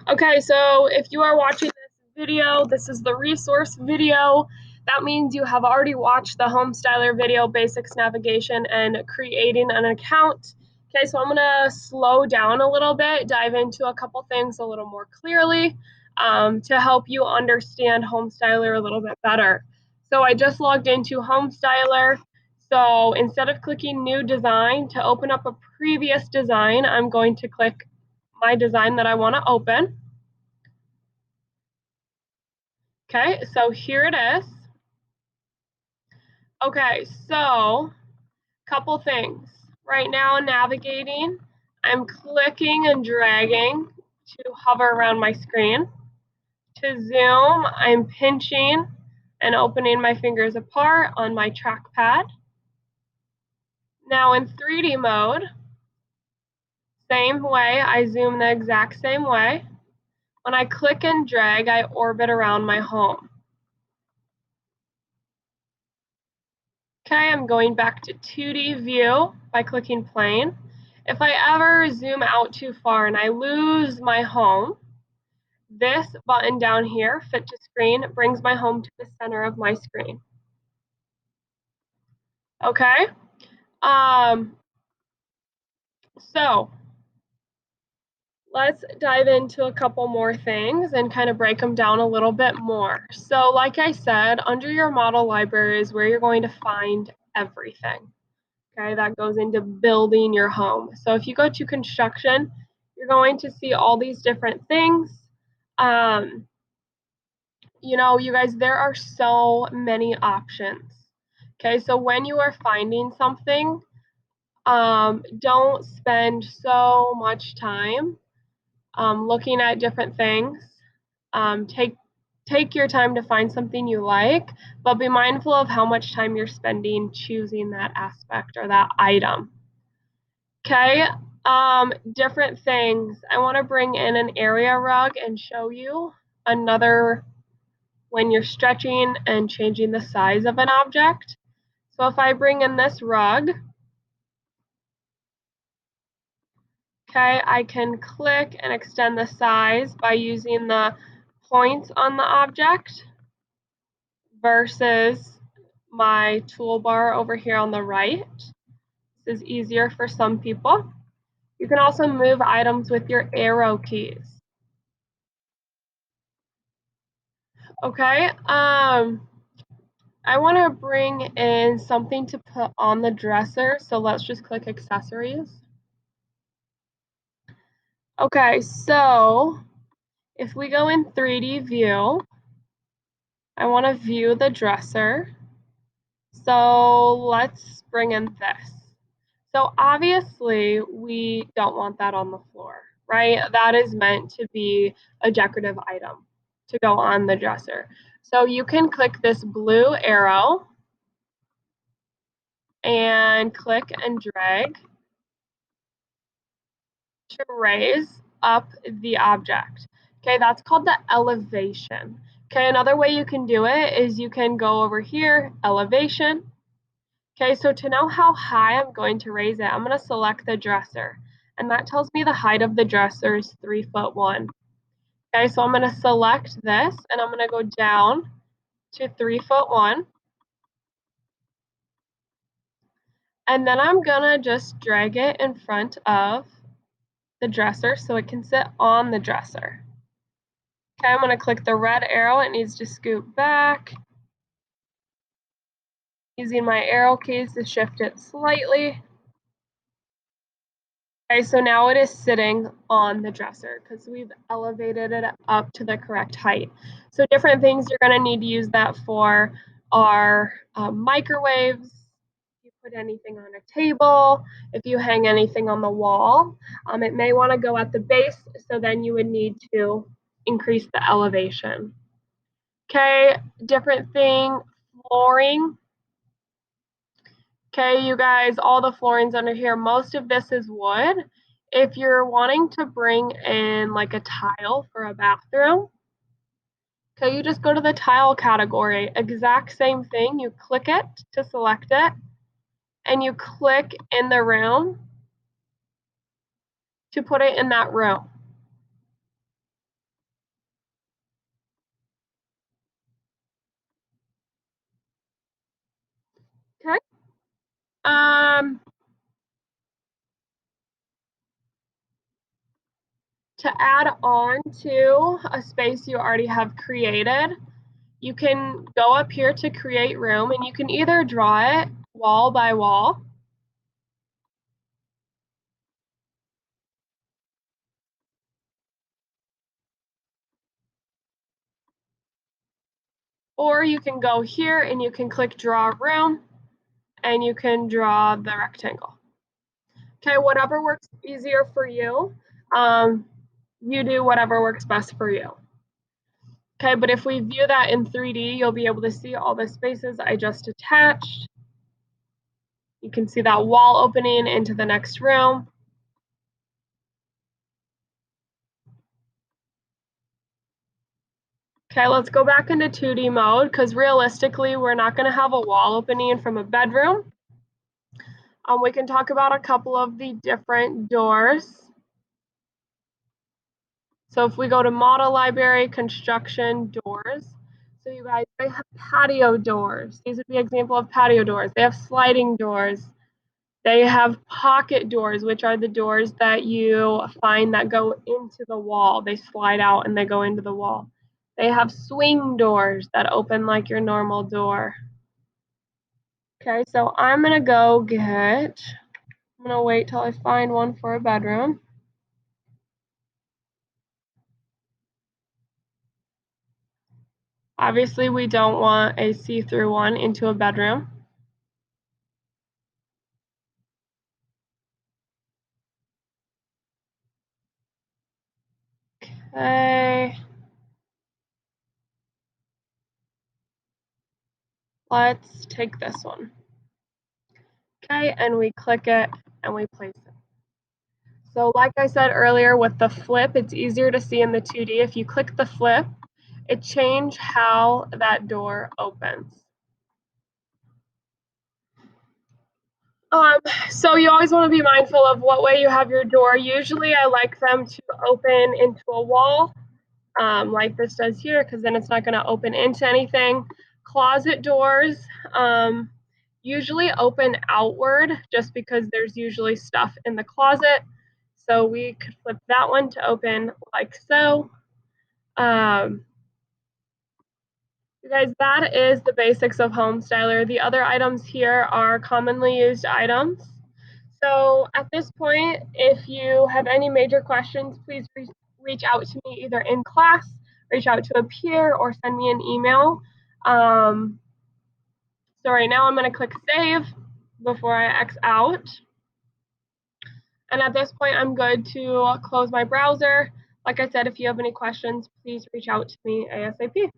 Okay, so if you are watching this video, this is the resource video. That means you have already watched the Homestyler video, basics navigation, and creating an account. Okay, so I'm gonna slow down a little bit, dive into a couple things a little more clearly to help you understand Homestyler a little bit better. So I just logged into Homestyler. So instead of clicking new design to open up a previous design, I'm going to click my design that I want to open. Okay, so here it is. Okay, so couple things. Right now, navigating, I'm clicking and dragging to hover around my screen. To zoom, I'm pinching and opening my fingers apart on my trackpad. Now in 3D mode, same way, I zoom the exact same way. When I click and drag, I orbit around my home. Okay, I'm going back to 2D view by clicking plane. If I ever zoom out too far and I lose my home, this button down here, fit to screen, brings my home to the center of my screen. Okay, so let's dive into a couple more things and kind of break them down a little bit more. So like I said, under your model library is where you're going to find everything. Okay, that goes into building your home. So if you go to construction, you're going to see all these different things. You guys, there are so many options. Okay, so when you are finding something, don't spend so much time looking at different things. Take your time to find something you like, but be mindful of how much time you're spending choosing that aspect or that item. Okay, different things. I want to bring in an area rug and show you another when you're stretching and changing the size of an object. So if I bring in this rug, okay, I can click and extend the size by using the points on the object versus my toolbar over here on the right. This is easier for some people. You can also move items with your arrow keys. Okay, I want to bring in something to put on the dresser, so let's just click accessories. Okay, so if we go in 3D view, I want to view the dresser. So let's bring in this. So obviously we don't want that on the floor, right? That is meant to be a decorative item to go on the dresser. So you can click this blue arrow and click and drag to raise up the object. Okay, that's called the elevation. Okay, another way you can do it is you can go over here, elevation. Okay, so to know how high I'm going to raise it, I'm going to select the dresser. And that tells me the height of the dresser is 3'1". Okay, so I'm going to select this and I'm going to go down to 3'1". And then I'm going to just drag it in front of the dresser so it can sit on the dresser. Okay, I'm going to click the red arrow. It needs to scoot back. Using my arrow keys to shift it slightly. Okay, so now it is sitting on the dresser because we've elevated it up to the correct height. So different things you're going to need to use that for are microwaves, if you put anything on a table, if you hang anything on the wall. It may want to go at the base, so then you would need to increase the elevation. Okay, different thing, flooring. Okay, you guys, all the floorings under here, most of this is wood. If you're wanting to bring in like a tile for a bathroom, okay, you just go to the tile category. Exact same thing, you click it to select it, and you click in the room to put it in that room. Okay. Um, to add on to a space you already have created, you can go up here to create room and you can either draw it wall by wall, or you can go here and you can click draw room and you can draw the rectangle. Okay, whatever works easier for you, you do whatever works best for you. Okay, but if we view that in 3D, you'll be able to see all the spaces I just attached. You can see that wall opening into the next room. Okay, let's go back into 2D mode because realistically, we're not going to have a wall opening from a bedroom. We can talk about a couple of the different doors. So if we go to model library, construction, doors. So you guys, they have patio doors. These would be an example of patio doors. They have sliding doors. They have pocket doors, which are the doors that you find that go into the wall. They slide out and they go into the wall. They have swing doors that open like your normal door. Okay, so I'm gonna go get, I'm gonna wait till I find one for a bedroom. Obviously, we don't want a see-through one into a bedroom. Okay. Let's take this one. Okay, and we click it and we place it. So like I said earlier with the flip, it's easier to see in the 2D. If you click the flip, it changes how that door opens. So you always want to be mindful of what way you have your door. Usually I like them to open into a wall, like this does here, because then it's not going to open into anything. Closet doors usually open outward just because there's usually stuff in the closet. So we could flip that one to open like so. You guys, that is the basics of Homestyler. The other items here are commonly used items. So at this point, if you have any major questions, please reach out to me either in class, reach out to a peer, or send me an email. So right now I'm going to click save before I X out. And at this point, I'm good to close my browser. Like I said, if you have any questions, please reach out to me ASAP.